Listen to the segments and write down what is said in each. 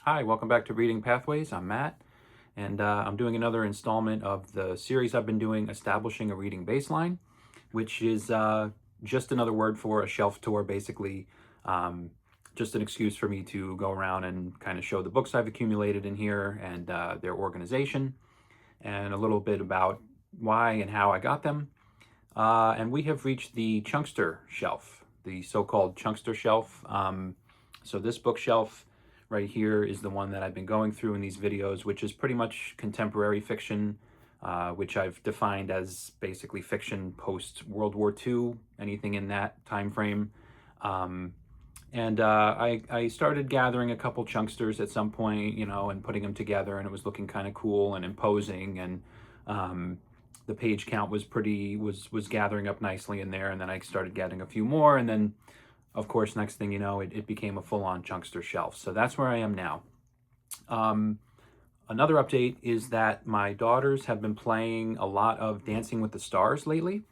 Hi, welcome back to Reading Pathways. I'm Matt, and I'm doing another installment of the series I've been doing, Establishing a Reading Baseline, which is just another word for a shelf tour, basically. Um, just an excuse for me to go around and kind of show the books I've accumulated in here and their organization, and a little bit about why and how I got them. And we have reached the Chunkster shelf, the so-called Chunkster shelf. So this bookshelf right here is the one that I've been going through in these videos, which is pretty much contemporary fiction, which I've defined as basically fiction post World War II, anything in that time frame. Um, and I started gathering a couple chunksters at some point, and putting them together, and it was looking kind of cool and imposing, and um, the page count was gathering up nicely in there, and then I started getting a few more, and then of course, next thing you know, it became a full-on chunkster shelf. So that's where I am now. Um, Another update is that my daughters have been playing a lot of Dancing with the Stars lately.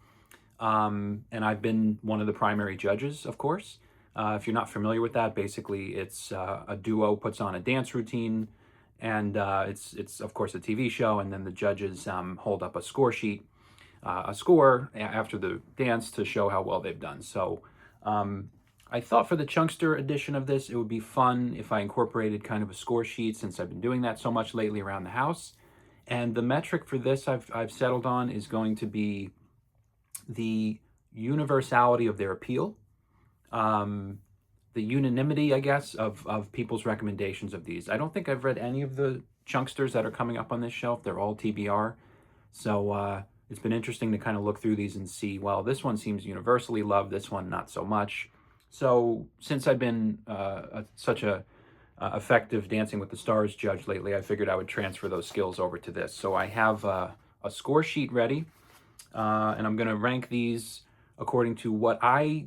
And I've been one of the primary judges, of course. If you're not familiar with that, basically it's a duo puts on a dance routine, and it's of course a TV show, and then the judges hold up a score sheet, a score after the dance to show how well they've done. So um, I thought for the Chunkster edition of this, it would be fun if I incorporated kind of a score sheet, since I've been doing that so much lately around the house. And the metric for this I've settled on is going to be the universality of their appeal, um, the unanimity, I guess, of people's recommendations of these. I don't think I've read any of the chunksters that are coming up on this shelf. They're all TBR. So it's been interesting to kind of look through these and see, well, this one seems universally loved, this one not so much. So since I've been such a effective Dancing with the Stars judge lately, I figured I would transfer those skills over to this. So I have a score sheet ready, and I'm going to rank these according to what I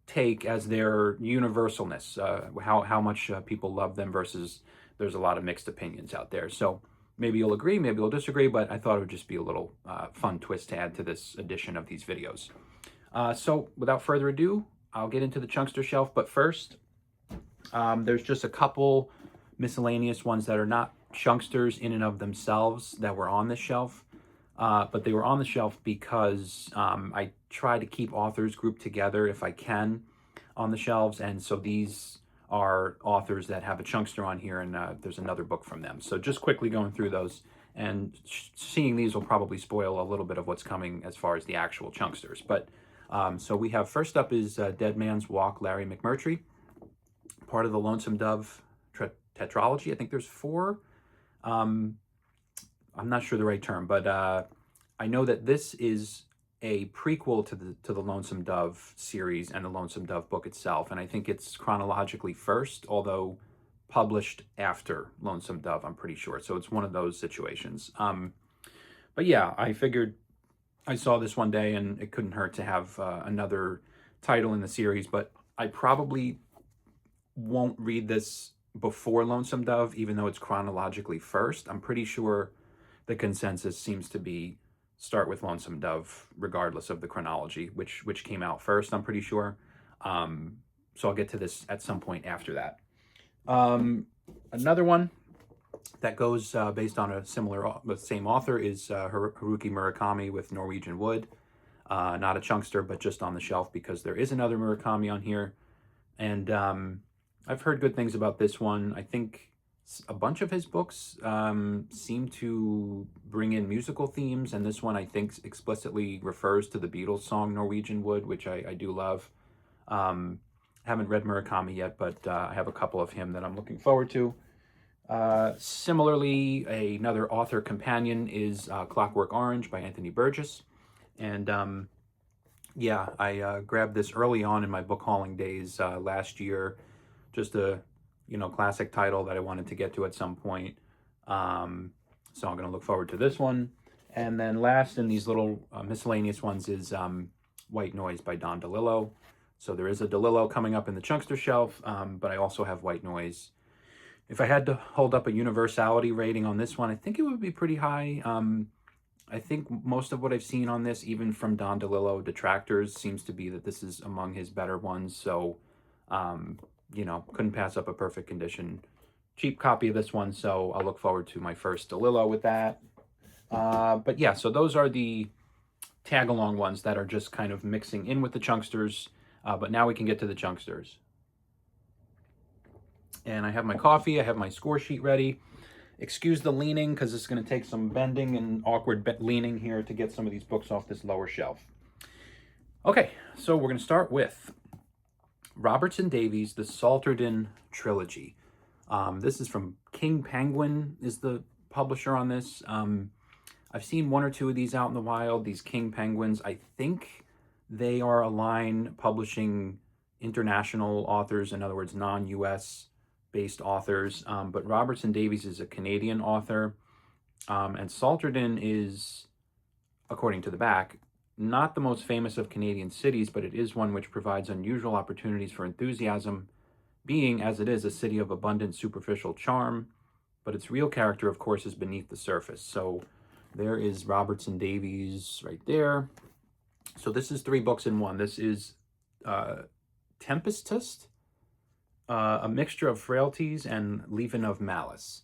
take as their universalness, how much people love them versus there's a lot of mixed opinions out there. So maybe you'll agree, maybe you'll disagree, but I thought it would just be a little fun twist to add to this edition of these videos. So without further ado, I'll get into the Chunkster shelf, but first, there's just a couple miscellaneous ones that are not Chunksters in and of themselves that were on this shelf. But they were on the shelf because I try to keep authors grouped together if I can on the shelves. And so these are authors that have a chunkster on here, and there's another book from them. So just quickly going through those, and seeing these will probably spoil a little bit of what's coming as far as the actual chunksters. But so we have, first up is Dead Man's Walk, Larry McMurtry, part of the Lonesome Dove tetralogy. I think there's four. I'm not sure the right term, but I know that this is a prequel to the Lonesome Dove series and the Lonesome Dove book itself, and I think it's chronologically first, although published after Lonesome Dove, I'm pretty sure. So it's one of those situations. But yeah, I figured I saw this one day, and it couldn't hurt to have another title in the series. But I probably won't read this before Lonesome Dove, even though it's chronologically first. I'm pretty sure the consensus seems to be start with Lonesome Dove, regardless of the chronology, which came out first, I'm pretty sure. So I'll get to this at some point after that. Another one that goes based on a same author is Haruki Murakami with Norwegian Wood. Not a chunkster, but just on the shelf because there is another Murakami on here. And I've heard good things about this one. I think a bunch of his books seem to bring in musical themes, and this one I think explicitly refers to the Beatles song Norwegian Wood, which I do love. Haven't read Murakami yet, but I have a couple of him that I'm looking forward to. Similarly, another author companion is Clockwork Orange by Anthony Burgess. And yeah, I grabbed this early on in my book hauling days last year. Just a classic title that I wanted to get to at some point. So I'm going to look forward to this one. And then last in these little miscellaneous ones is White Noise by Don DeLillo. So there is a DeLillo coming up in the Chunkster shelf, but I also have White Noise. If I had to hold up a universality rating on this one, I think it would be pretty high. I think most of what I've seen on this, even from Don DeLillo detractors, seems to be that this is among his better ones. So you know, couldn't pass up a perfect condition, cheap copy of this one. So I'll look forward to my first DeLillo with that. But yeah, so those are the tag-along ones that are just kind of mixing in with the Chunksters. But now we can get to the Chunksters. And I have my coffee, I have my score sheet ready. Excuse the leaning, because it's going to take some bending and awkward leaning here to get some of these books off this lower shelf. Okay, so we're going to start with Robertson Davies, the Salterton Trilogy. This is from King Penguin, is the publisher on this. I've seen one or two of these out in the wild, these King Penguins. I think they are a line publishing international authors, in other words, non-US based authors. But Robertson Davies is a Canadian author. And Salterton is, according to the back, not the most famous of Canadian cities, but it is one which provides unusual opportunities for enthusiasm, being, as it is, a city of abundant superficial charm. But its real character, of course, is beneath the surface. So there is Robertson Davies right there. So this is 3 books in one. This is Tempestust, A Mixture of Frailties, and Leaven of Malice.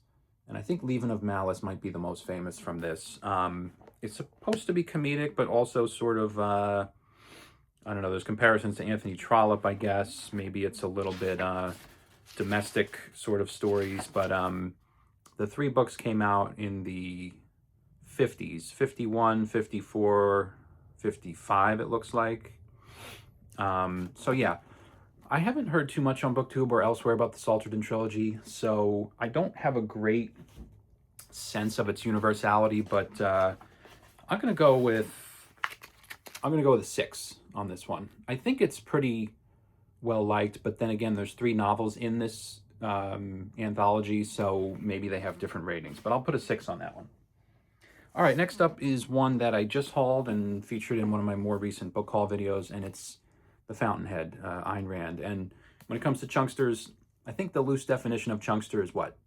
And I think Leaven of Malice might be the most famous from this. It's supposed to be comedic, but also sort of, I don't know, there's comparisons to Anthony Trollope, I guess. Maybe it's a little bit domestic sort of stories. But the 3 books came out in the 50s, 51, 54, 55, it looks like. So yeah, I haven't heard too much on BookTube or elsewhere about the Salterton Trilogy, so I don't have a great sense of its universality, but I'm gonna go with a 6 on this one. I think it's pretty well liked, but then again, there's 3 novels in this anthology, so maybe they have different ratings, but I'll put a 6 on that one. All right, next up is one that I just hauled and featured in one of my more recent book haul videos, and it's The Fountainhead, Ayn Rand. And when it comes to Chunksters, I think the loose definition of Chunkster is what?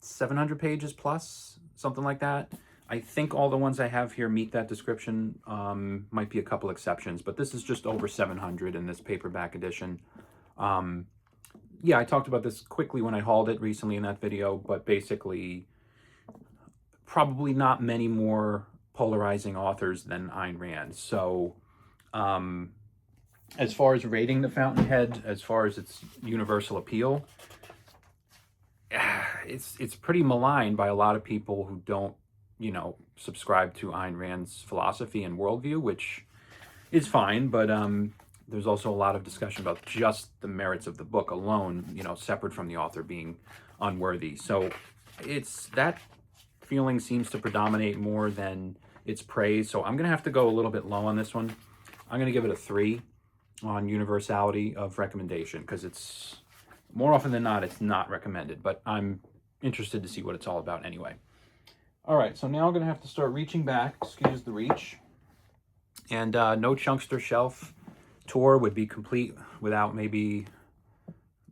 700 pages plus? Something like that. I think all the ones I have here meet that description. Might be a couple exceptions, but this is just over 700 in this paperback edition. Yeah, I talked about this quickly when I hauled it recently in that video, but basically probably not many more polarizing authors than Ayn Rand. So as far as rating The Fountainhead, as far as its universal appeal, it's pretty maligned by a lot of people who don't, you know, subscribe to Ayn Rand's philosophy and worldview, which is fine, but there's also a lot of discussion about just the merits of the book alone, you know, separate from the author being unworthy. So it's that feeling seems to predominate more than its praise. So I'm going to have to go a little bit low on this one. I'm going to give it a 3 on universality of recommendation, because it's more often than not, it's not recommended, but I'm interested to see what it's all about anyway. All right, so now I'm going to have to start reaching back, excuse the reach, and no Chunkster shelf tour would be complete without maybe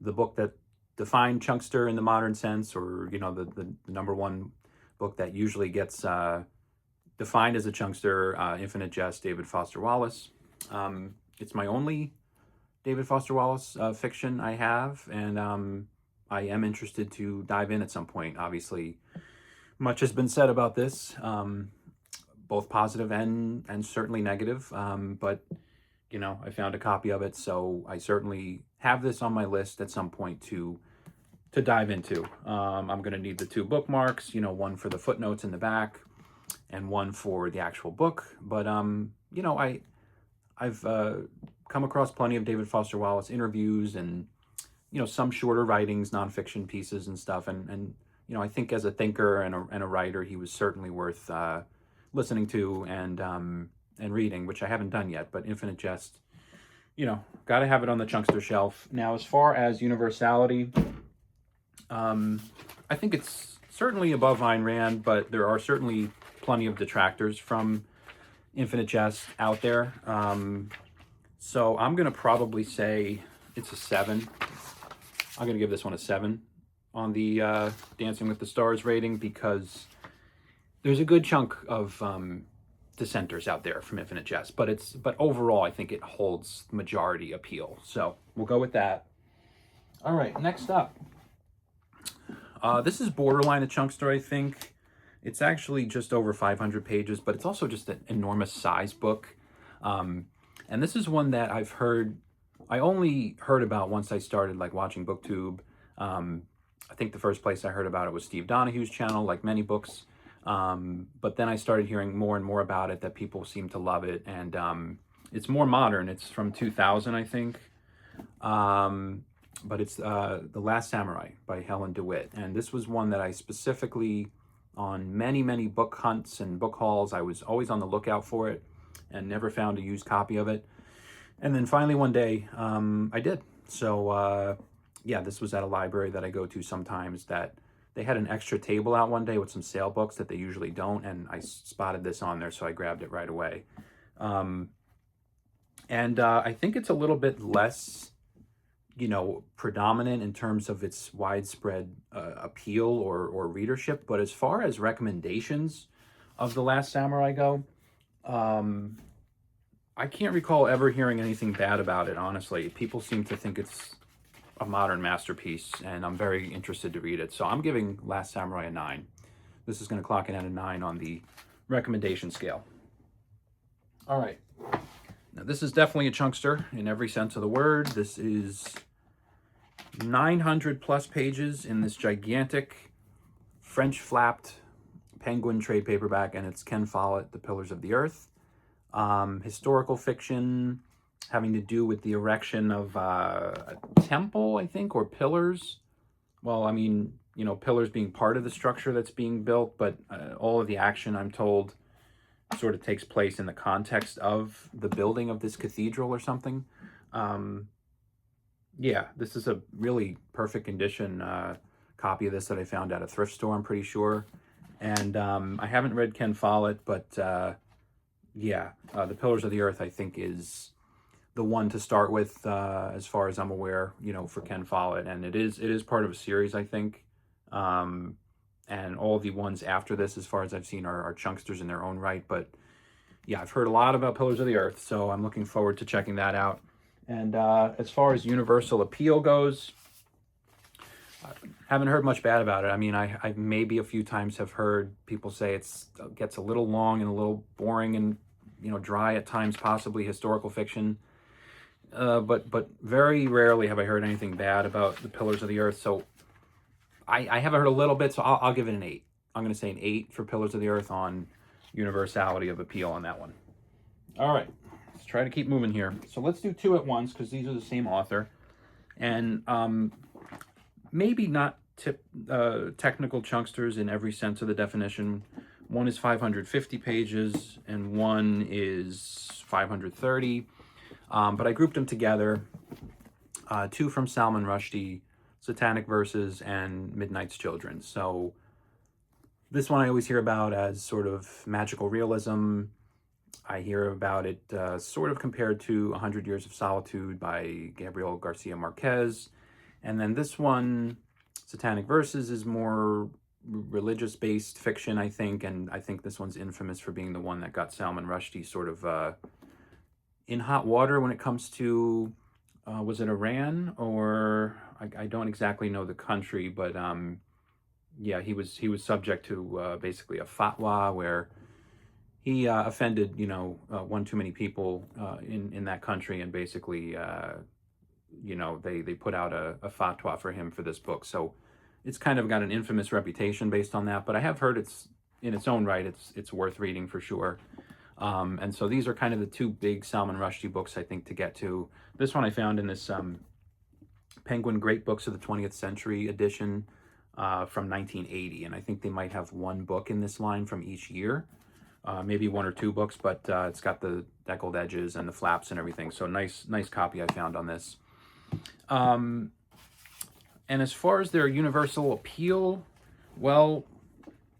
the book that defined Chunkster in the modern sense, or, you know, the number one book that usually gets defined as a Chunkster, Infinite Jest, David Foster Wallace. It's my only David Foster Wallace fiction I have, and I am interested to dive in at some point. Obviously, much has been said about this, both positive and certainly negative, but, you know, I found a copy of it, so I certainly have this on my list at some point to dive into. I'm going to need the 2 bookmarks, you know, one for the footnotes in the back and one for the actual book. But, you know, I've come across plenty of David Foster Wallace interviews and, you know, some shorter writings, nonfiction pieces and stuff. And you know, I think as a thinker and a writer, he was certainly worth listening to and reading, which I haven't done yet. But Infinite Jest, you know, got to have it on the Chunkster shelf. Now, as far as universality, I think it's certainly above Ayn Rand, but there are certainly plenty of detractors from Infinite Jest out there. So I'm going to probably say it's a 7. I'm going to give this one a 7 on the Dancing with the Stars rating, because there's a good chunk of dissenters out there from Infinite Jest, but overall I think it holds majority appeal. So we'll go with that. All right, next up. This is borderline a chunkster, I think. It's actually just over 500 pages, but it's also just an enormous size book. And this is one that I only heard about once I started like watching BookTube. I think the first place I heard about it was Steve Donahue's channel, like many books. But then I started hearing more and more about it, that people seem to love it. And it's more modern. It's from 2000, I think. But it's The Last Samurai by Helen DeWitt. And this was one that I specifically, on many, many book hunts and book hauls, I was always on the lookout for it and never found a used copy of it. And then finally one day, I did. So yeah, this was at a library that I go to sometimes, that they had an extra table out one day with some sale books that they usually don't, and I spotted this on there, so I grabbed it right away. And I think it's a little bit less, predominant in terms of its widespread appeal or readership. But as far as recommendations of The Last Samurai go, I can't recall ever hearing anything bad about it, honestly. People seem to think it's a modern masterpiece, and I'm very interested to read it. So I'm giving Last Samurai a 9. This is going to clock in at a 9 on the recommendation scale. All right. Now, this is definitely a chunkster in every sense of the word. This is 900 plus pages in this gigantic French flapped Penguin trade paperback, and it's Ken Follett, The Pillars of the Earth. Historical fiction having to do with the erection of a temple, I think, or pillars. Well, I mean, pillars being part of the structure that's being built, but all of the action, I'm told, sort of takes place in the context of the building of this cathedral or something. Yeah, this is a really perfect condition copy of this that I found at a thrift store, I'm pretty sure. And I haven't read Ken Follett, but yeah, The Pillars of the Earth, I think, is the one to start with, as far as I'm aware, for Ken Follett. And it is part of a series, I think. And all the ones after this, as far as I've seen, are chunksters in their own right. But yeah, I've heard a lot about Pillars of the Earth, so I'm looking forward to checking that out. And as far as universal appeal goes, I haven't heard much bad about it. I mean, I maybe a few times have heard people say it gets a little long and a little boring and dry at times, possibly historical fiction. But very rarely have I heard anything bad about The Pillars of the Earth. So I haven't heard a little bit, so I'll give it an 8. I'm going to say an 8 for Pillars of the Earth on universality of appeal on that one. All right, let's try to keep moving here. So let's do 2 at once, because these are the same author. And maybe not technical chunksters in every sense of the definition. One is 550 pages, and one is 530. But I grouped them together. 2 from Salman Rushdie, Satanic Verses, and Midnight's Children. So this one I always hear about as sort of magical realism. I hear about it sort of compared to 100 Years of Solitude by Gabriel Garcia Marquez. And then this one, Satanic Verses, is more religious-based fiction, I think. And I think this one's infamous for being the one that got Salman Rushdie sort of in hot water when it comes to, was it Iran, or I don't exactly know the country, but yeah, he was subject to basically a fatwa where he offended one too many people in that country, and basically they put out a fatwa for him for this book. So it's kind of got an infamous reputation based on that, but I have heard it's in its own right, it's worth reading for sure. And so these are kind of the 2 big Salman Rushdie books, I think, to get to. This one I found in this Penguin Great Books of the 20th Century edition from 1980. And I think they might have 1 book in this line from each year, maybe 1 or 2 books, but it's got the deckled edges and the flaps and everything. So nice copy I found on this. And as far as their universal appeal, well,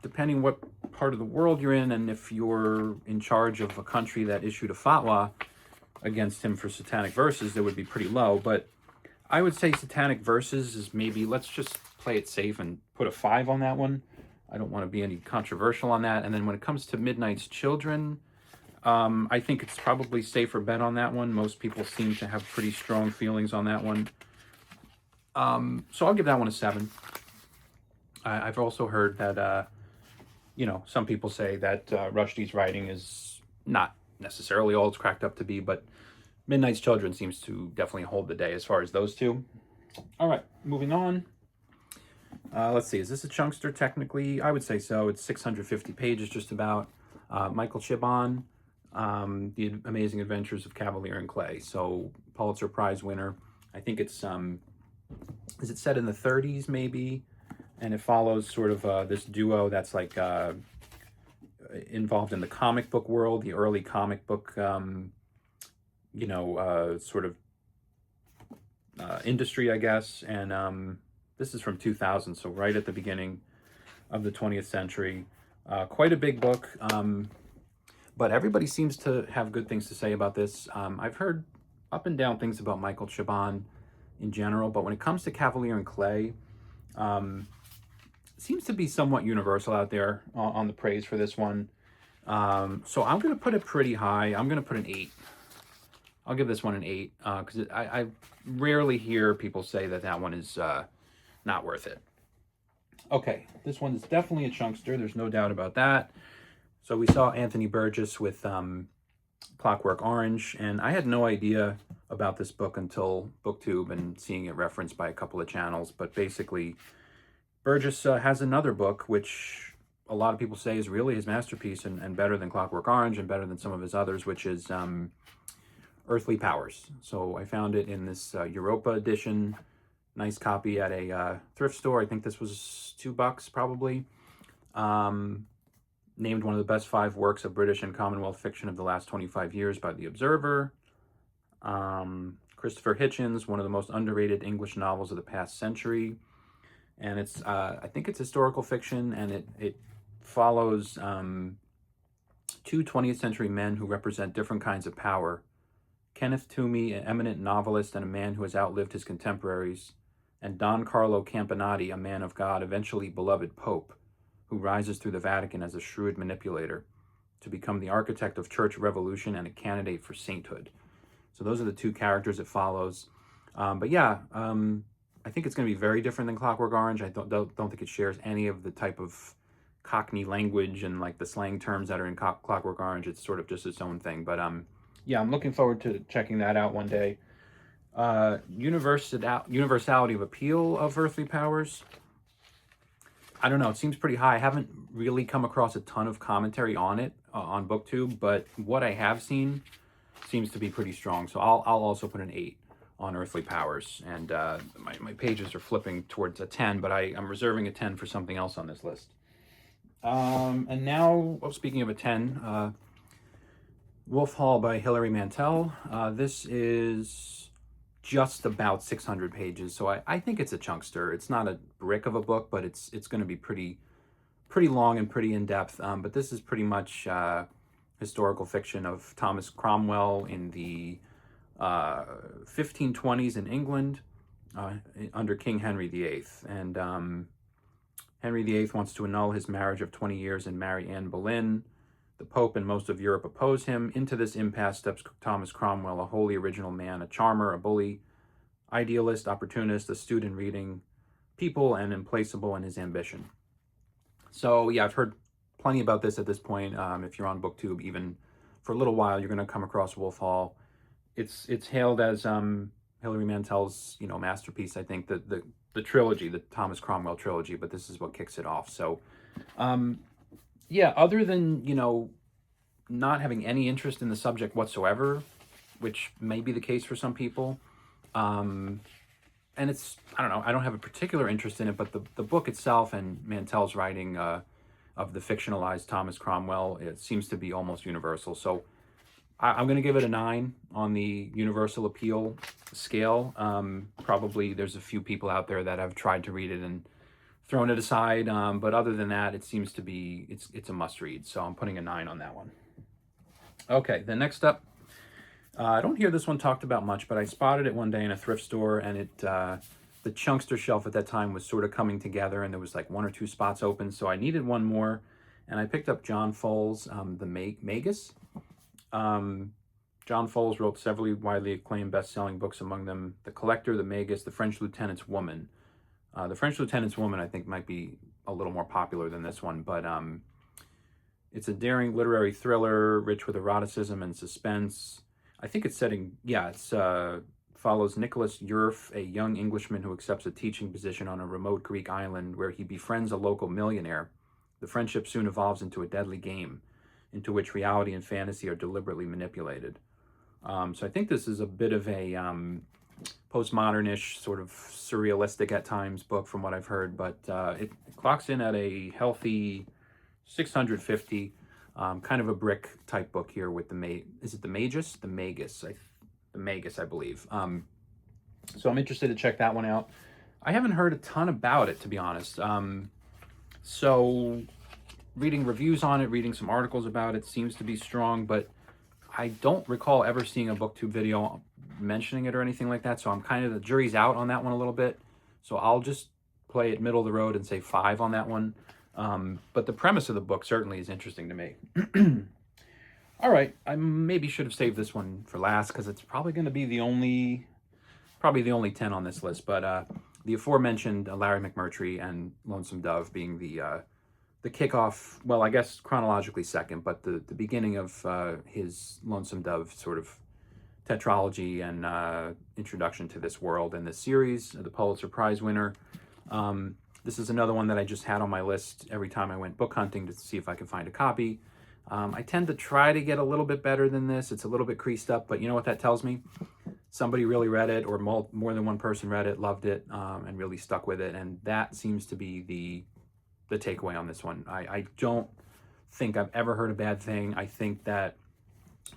depending what part of the world you're in, and if you're in charge of a country that issued a fatwa against him for Satanic Verses, it would be pretty low. But I would say Satanic Verses is maybe, let's just play it safe and put a 5 on that one. I don't want to be any controversial on that. And then when it comes to Midnight's Children, I think it's probably safer bet on that one. Most people seem to have pretty strong feelings on that one. So I'll give that one a 7. I've also heard that, some people say that Rushdie's writing is not necessarily all it's cracked up to be, but Midnight's Children seems to definitely hold the day as far as those two. All right, moving on. Let's see, is this a chunkster technically? I would say so. It's 650 pages just about. Michael Chabon, The Amazing Adventures of Cavalier and Clay. So Pulitzer Prize winner. I think it's, is it set in the 30s maybe? And it follows sort of this duo that's like involved in the comic book world, the early comic book, sort of industry, I guess. And this is from 2000, so right at the beginning of the 20th century. Quite a big book, but everybody seems to have good things to say about this. I've heard up and down things about Michael Chabon in general, but when it comes to Cavalier and Clay, seems to be somewhat universal out there on the praise for this one. So I'm going to put it pretty high. I'm going to put an 8. I'll give this one an 8 because I rarely hear people say that one is not worth it. Okay, this one is definitely a chunkster. There's no doubt about that. So we saw Anthony Burgess with Clockwork Orange, and I had no idea about this book until BookTube and seeing it referenced by a couple of channels. But basically, Burgess has another book, which a lot of people say is really his masterpiece and better than Clockwork Orange and better than some of his others, which is Earthly Powers. So I found it in this Europa edition. Nice copy at a thrift store. I think this was $2 probably. Named one of the best 5 works of British and Commonwealth fiction of the last 25 years by The Observer. Christopher Hitchens, one of the most underrated English novels of the past century. And it's, I think it's historical fiction, and it follows 2 20th century men who represent different kinds of power. Kenneth Toomey, an eminent novelist and a man who has outlived his contemporaries, and Don Carlo Campanati, a man of God, eventually beloved Pope, who rises through the Vatican as a shrewd manipulator to become the architect of church revolution and a candidate for sainthood. So those are the 2 characters it follows. But yeah, I think it's going to be very different than Clockwork Orange. I don't think it shares any of the type of Cockney language and like the slang terms that are in Clockwork Orange. It's sort of just its own thing. But yeah, I'm looking forward to checking that out one day. Universality of appeal of Earthly Powers. I don't know. It seems pretty high. I haven't really come across a ton of commentary on it on BookTube, but what I have seen seems to be pretty strong. So I'll also put an 8 on Earthly Powers. And my pages are flipping towards a 10, but I'm reserving a 10 for something else on this list. And now, speaking of a 10, Wolf Hall by Hilary Mantel. This is just about 600 pages, so I think it's a chunkster. It's not a brick of a book, but it's going to be pretty long and pretty in-depth. But this is pretty much historical fiction of Thomas Cromwell in the 1520s in England under King Henry VIII. And Henry VIII wants to annul his marriage of 20 years and marry Anne Boleyn. The Pope and most of Europe oppose him. Into this impasse steps Thomas Cromwell, a wholly original man, a charmer, a bully, idealist, opportunist, astute in reading people, and implacable in his ambition. So yeah, I've heard plenty about this at this point. If you're on BookTube, even for a little while, you're going to come across Wolf Hall. It's hailed as Hilary Mantel's masterpiece. I think the trilogy, the Thomas Cromwell trilogy, but this is what kicks it off. So. Yeah, other than, not having any interest in the subject whatsoever, which may be the case for some people, and it's, I don't know, I don't have a particular interest in it, but the book itself and Mantel's writing of the fictionalized Thomas Cromwell, it seems to be almost universal. So I'm going to give it a 9 on the universal appeal scale. Probably there's a few people out there that have tried to read it and thrown it aside, but other than that, it seems to be, it's a must-read, so I'm putting a 9 on that one. Okay, then next up, I don't hear this one talked about much, but I spotted it one day in a thrift store, and the chunkster shelf at that time was sort of coming together, and there was like 1 or 2 spots open, so I needed one more, and I picked up John Fowles' The Magus. John Fowles wrote several widely acclaimed best-selling books, among them The Collector, The Magus, The French Lieutenant's Woman. The French Lieutenant's Woman, I think, might be a little more popular than this one, but it's a daring literary thriller rich with eroticism and suspense. I think it's follows Nicholas Yerf, a young Englishman who accepts a teaching position on a remote Greek island where he befriends a local millionaire. The friendship soon evolves into a deadly game, into which reality and fantasy are deliberately manipulated. So I think this is a bit of a postmodernish, sort of surrealistic at times book from what I've heard, but it clocks in at a healthy 650, kind of a brick type book here with is it the Magus? The Magus, the Magus, I believe. So I'm interested to check that one out. I haven't heard a ton about it, to be honest. So reading reviews on it, reading some articles about it, seems to be strong, but I don't recall ever seeing a BookTube video mentioning it or anything like that, so I'm kind of, the jury's out on that one a little bit. So I'll just play it middle of the road and say 5 on that one. But the premise of the book certainly is interesting to me. All right, I maybe should have saved this one for last because it's probably going to be the only 10 on this list. But the aforementioned Larry McMurtry and Lonesome Dove being the kickoff, well, I guess chronologically second, but the beginning of his Lonesome Dove sort of tetralogy and introduction to this world and this series, the Pulitzer Prize winner. This is another one that I just had on my list every time I went book hunting to see if I could find a copy. I tend to try to get a little bit better than this. It's a little bit creased up, but you know what that tells me? Somebody really read it, or more than one person read it, loved it, and really stuck with it, and that seems to be the takeaway on this one. I don't think I've ever heard a bad thing. I think that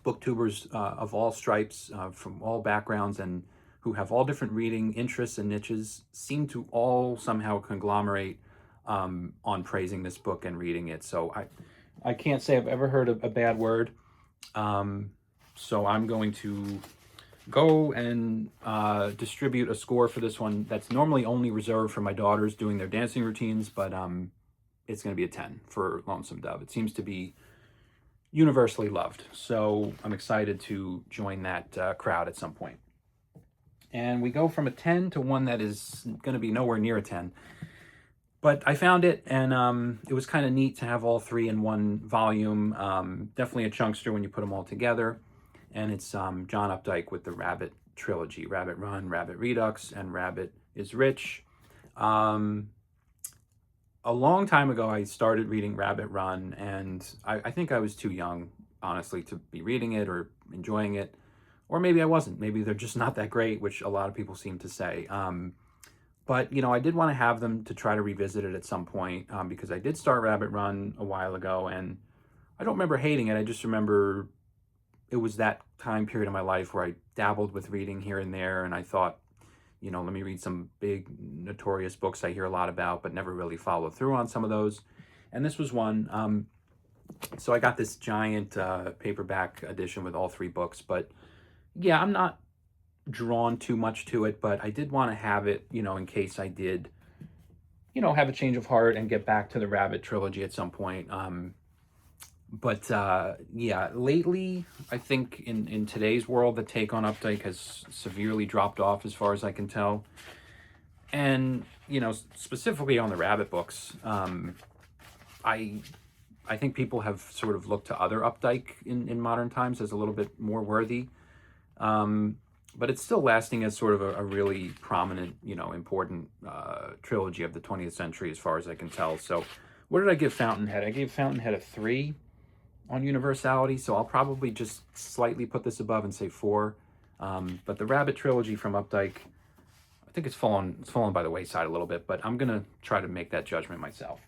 booktubers of all stripes, from all backgrounds, and who have all different reading interests and niches, seem to all somehow conglomerate on praising this book and reading it. So I can't say I've ever heard a bad word. So I'm going to go and distribute a score for this one that's normally only reserved for my daughters doing their dancing routines, but it's going to be a 10 for Lonesome Dove. It seems to be universally loved, so I'm excited to join that crowd at some point. And we go from a 10 to one that is going to be nowhere near a 10. But I found it, and it was kind of neat to have all 3 in one volume. Definitely a chunkster when you put them all together. And it's John Updike with the Rabbit trilogy: Rabbit Run, Rabbit Redux, and Rabbit is Rich. A long time ago, I started reading Rabbit Run, and I think I was too young, honestly, to be reading it or enjoying it. Or maybe I wasn't. Maybe they're just not that great, which a lot of people seem to say. But, you know, I did want to have them to try to revisit it at some point, because I did start Rabbit Run a while ago, and I don't remember hating it. I just remember it was that time period of my life where I dabbled with reading here and there, and I thought, you know, let me read some big, notorious books I hear a lot about, but never really followed through on some of those. And this was one. So I got this giant paperback edition with all 3 books, but yeah, I'm not drawn too much to it, but I did want to have it, you know, in case I did, you know, have a change of heart and get back to the Rabbit trilogy at some point. But yeah, lately, I think in today's world, the take on Updike has severely dropped off as far as I can tell. And, you know, specifically on the Rabbit books, I think people have sort of looked to other Updike in modern times as a little bit more worthy. But it's still lasting as sort of a really prominent, you know, important trilogy of the 20th century as far as I can tell. So what did I give Fountainhead? I gave Fountainhead a 3 on universality, so I'll probably just slightly put this above and say 4. But the Rabbit trilogy from Updike, I think it's fallen by the wayside a little bit, but I'm going to try to make that judgment myself.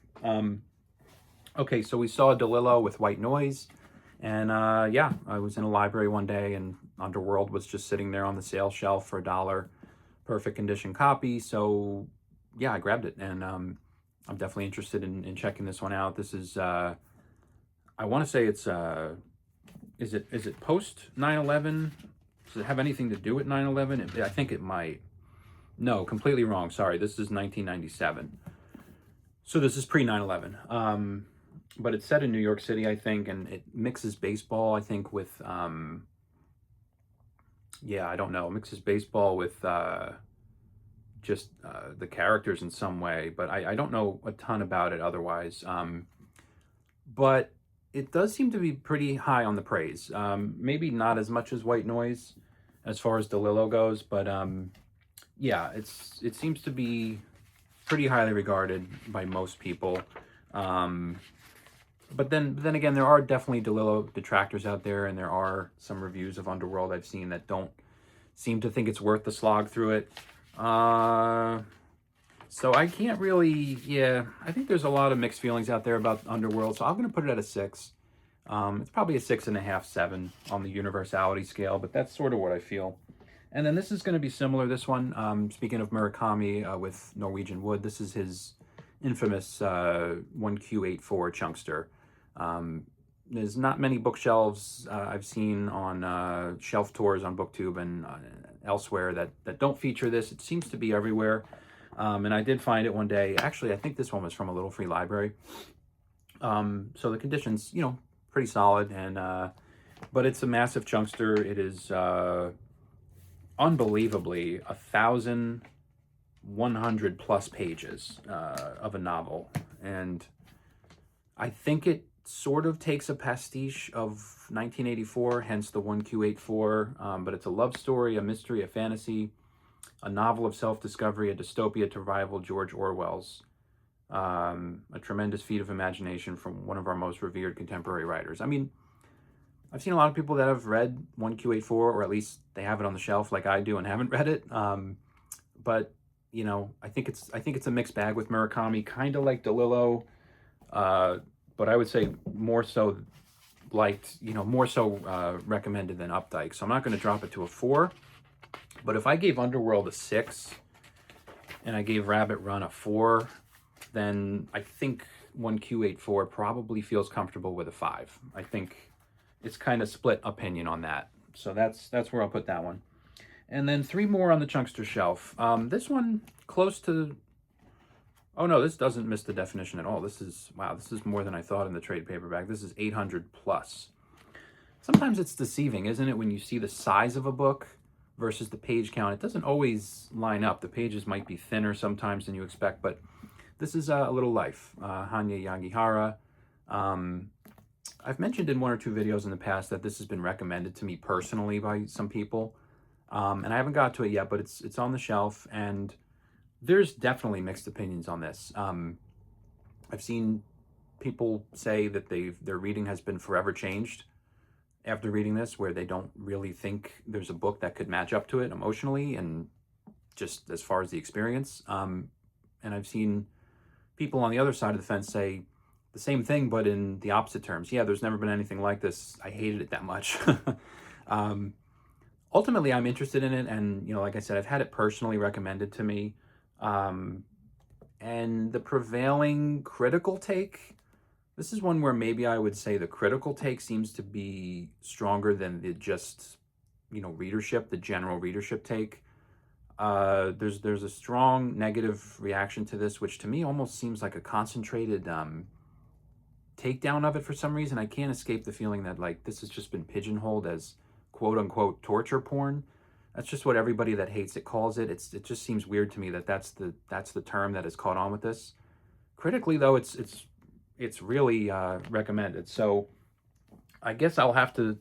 Okay, so we saw DeLillo with White Noise. And yeah, I was in a library one day and Underworld was just sitting there on the sale shelf for $1, perfect condition copy. So yeah, I grabbed it, and I'm definitely interested in checking this one out. This is, I want to say it's, is it post 9/11? Does it have anything to do with 9/11? I think it might. No, completely wrong. Sorry, this is 1997. So this is pre 9/11. But it's set in New York City, I think, and it mixes baseball, I think, with yeah, I don't know, mixes baseball with just the characters in some way, but I don't know a ton about it otherwise. But it does seem to be pretty high on the praise. Maybe not as much as White Noise as far as DeLillo goes, but yeah, it seems to be pretty highly regarded by most people. Um, but then again, there are definitely DeLillo detractors out there, and there are some reviews of Underworld I've seen that don't seem to think it's worth the slog through it. So I can't really, yeah, I think there's a lot of mixed feelings out there about Underworld, so I'm going to put it at a 6. It's probably a 6.5, 7 on the universality scale, but that's sort of what I feel. And then this is going to be similar, this one, speaking of Murakami with Norwegian Wood, this is his infamous 1Q84 Chunkster. There's not many bookshelves I've seen on shelf tours on BookTube and elsewhere that don't feature this. It seems to be everywhere. And I did find it one day. Actually, I think this one was from a little free library. So the conditions, you know, pretty solid. And but it's a massive chunkster. It is unbelievably 1,100 plus pages of a novel. And I think it sort of takes a pastiche of 1984, hence the 1Q84. But it's a love story, a mystery, a fantasy, a novel of self-discovery, a dystopia to rival George Orwell's, a tremendous feat of imagination from one of our most revered contemporary writers. I mean, I've seen a lot of people that have read 1Q84, or at least they have it on the shelf like I do and haven't read it. But you know, I think it's a mixed bag with Murakami, kind of like DeLillo, but I would say more so liked, you know, more so recommended than Updike. So I'm not going to drop it to a 4. But if I gave Underworld a 6 and I gave Rabbit Run a 4, then I think 1Q84 probably feels comfortable with a 5. I think it's kind of split opinion on that. So that's where I'll put that one. And then 3 more on the Chunkster shelf. This one close to... Oh no, this doesn't miss the definition at all. This is, wow, this is more than I thought in the trade paperback. This is 800 plus. Sometimes it's deceiving, isn't it, when you see the size of a book versus the page count? It doesn't always line up. The pages might be thinner sometimes than you expect, but this is A Little Life, Hanya Yagihara. I've mentioned in 1 or 2 videos in the past that this has been recommended to me personally by some people, and I haven't got to it yet, but it's on the shelf, and there's definitely mixed opinions on this. I've seen people say that their reading has been forever changed after reading this, where they don't really think there's a book that could match up to it emotionally and just as far as the experience. And I've seen people on the other side of the fence say the same thing, but in the opposite terms. Yeah, there's never been anything like this. I hated it that much. Ultimately, I'm interested in it, and you know, like I said, I've had it personally recommended to me. And the prevailing critical take, this is one where maybe I would say the critical take seems to be stronger than the just, you know, readership, the general readership take. There's a strong negative reaction to this, which to me almost seems like a concentrated takedown of it for some reason. I can't escape the feeling that like this has just been pigeonholed as quote unquote torture porn. That's just what everybody that hates it calls it. It just seems weird to me that that's the term that has caught on with this. Critically though, it's really recommended. So I guess I'll have to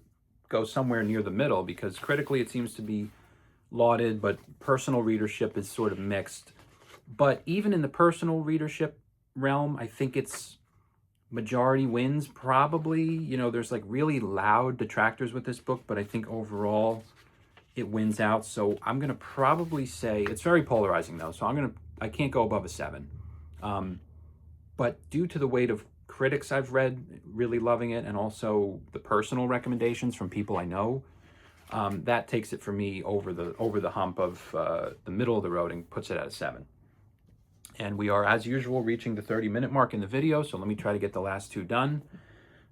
go somewhere near the middle, because critically it seems to be lauded, but personal readership is sort of mixed. But even in the personal readership realm, I think it's majority wins probably. You know, there's like really loud detractors with this book, but I think overall it wins out. So I'm going to probably say, it's very polarizing though, so I can't go above a 7. But due to the weight of critics I've read really loving it, and also the personal recommendations from people I know, that takes it for me over the hump of the middle of the road and puts it at a 7. And we are, as usual, reaching the 30-minute mark in the video, so let me try to get the last 2 done.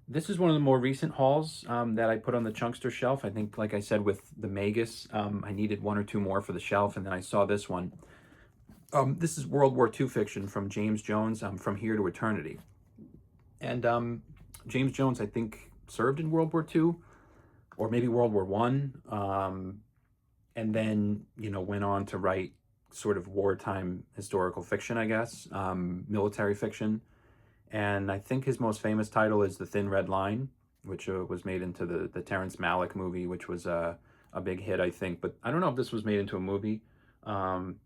This is one of the more recent hauls that I put on the Chunkster shelf. I think, like I said, with the Magus, I needed 1 or 2 more for the shelf, and then I saw this one. This is World War II fiction from James Jones, From Here to Eternity. And James Jones, I think, served in World War II, or maybe World War I. and then, went on to write sort of wartime historical fiction, I guess, military fiction. And I think his most famous title is The Thin Red Line, which was made into the Terrence Malick movie, which was a big hit, I think. But I don't know if this was made into a movie. Um,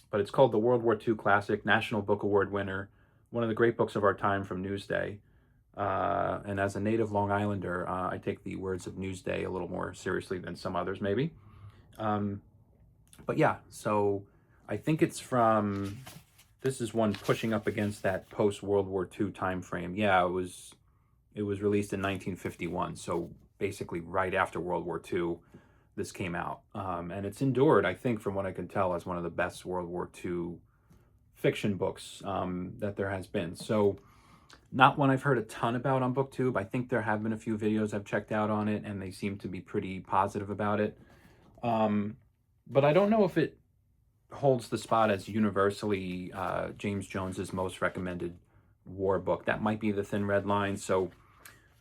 but it's called the World War II classic, National Book Award winner, one of the great books of our time from Newsday. And as a native Long Islander, I take the words of Newsday a little more seriously than some others, maybe. But yeah, so I think it's from, this is one pushing up against that post-World War II time frame. Yeah, it was released in 1951, so basically right after World War II, this came out. And it's endured, I think, from what I can tell, as one of the best World War II fiction books that there has been. So not one I've heard a ton about on BookTube. I think there have been a few videos I've checked out on it, and they seem to be pretty positive about it. But I don't know if it holds the spot as universally James Jones's most recommended war book. That might be The Thin Red Line. So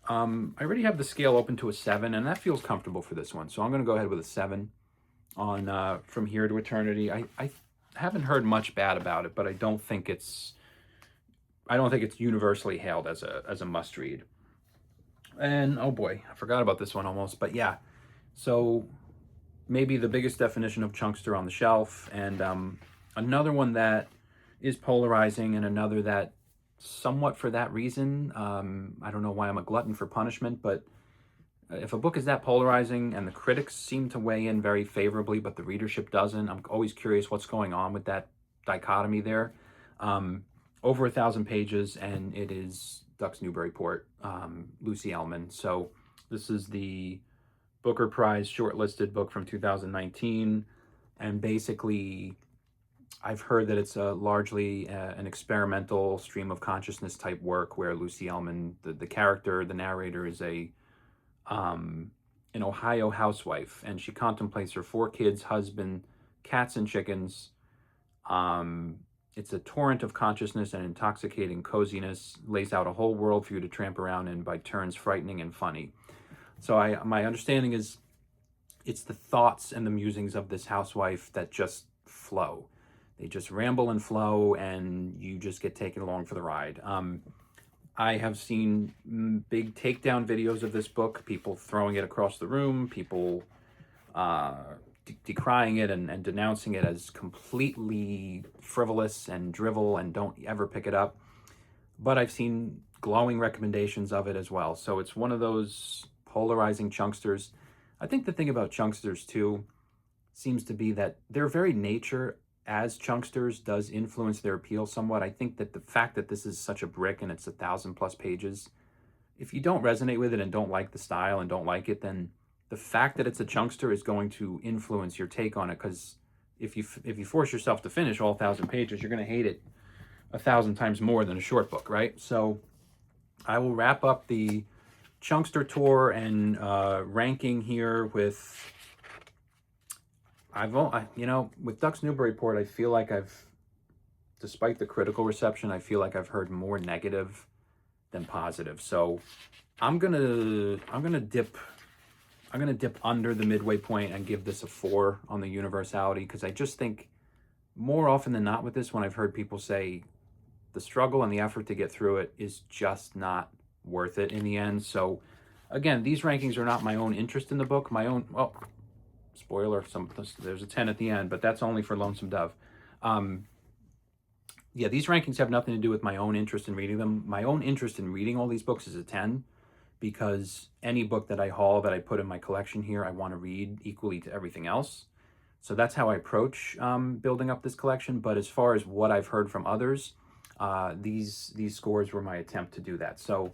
I already have the scale open to a 7, and that feels comfortable for this one. So I'm going to go ahead with a 7 on From Here to Eternity. I haven't heard much bad about it, but I don't think it's universally hailed as a must read. And oh boy, I forgot about this one almost. But yeah, so maybe the biggest definition of chunkster on the shelf, and another one that is polarizing, and another that somewhat for that reason, I don't know why I'm a glutton for punishment, but if a book is that polarizing and the critics seem to weigh in very favorably, but the readership doesn't, I'm always curious what's going on with that dichotomy there. Over 1,000 pages, and it is Ducks Newburyport, Lucy Ellmann. So this is the Booker Prize shortlisted book from 2019, and basically I've heard that it's largely an experimental stream of consciousness type work, where Lucy Ellmann, the character, the narrator, is an Ohio housewife, and she contemplates her 4 kids, husband, cats, and chickens. It's a torrent of consciousness and intoxicating coziness, lays out a whole world for you to tramp around in, by turns frightening and funny. So my understanding is it's the thoughts and the musings of this housewife that just flow. They just ramble and flow, and you just get taken along for the ride. I have seen big takedown videos of this book, people throwing it across the room, people decrying it and denouncing it as completely frivolous and drivel and don't ever pick it up. But I've seen glowing recommendations of it as well. So it's one of those polarizing chunksters. I think the thing about chunksters too seems to be that their very nature as chunksters does influence their appeal somewhat. I think that the fact that this is such a brick and it's 1,000+ pages, if you don't resonate with it and don't like the style and don't like it, then the fact that it's a chunkster is going to influence your take on it, because if you force yourself to finish all 1,000 pages, you're going to hate it 1,000 times more than a short book, right? So I will wrap up the chunkster tour and ranking here with, with Ducks Newburyport, I feel like despite the critical reception, I feel like I've heard more negative than positive. So I'm gonna dip under the midway point and give this a 4 on the universality, because I just think more often than not with this one, I've heard people say the struggle and the effort to get through it is just not worth it in the end. So again, these rankings are not my own interest in the book. My own, well, spoiler, there's a 10 at the end, but that's only for Lonesome Dove. Yeah, these rankings have nothing to do with my own interest in reading them. My own interest in reading all these books is a 10, because any book that I haul, that I put in my collection here, I want to read equally to everything else. So that's how I approach building up this collection. But as far as what I've heard from others, these scores were my attempt to do that. So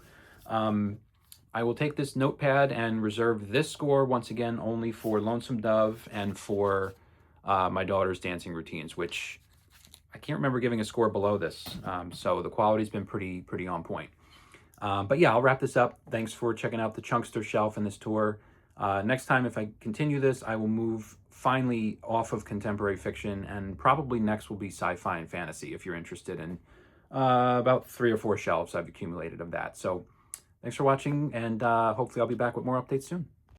I will take this notepad and reserve this score once again only for Lonesome Dove and for my daughter's dancing routines, which I can't remember giving a score below this. So the quality's been pretty on point. But yeah, I'll wrap this up. Thanks for checking out the Chunkster shelf in this tour. Next time, if I continue this, I will move finally off of contemporary fiction, and probably next will be sci-fi and fantasy, if you're interested in about 3 or 4 shelves I've accumulated of that. So thanks for watching, and hopefully I'll be back with more updates soon.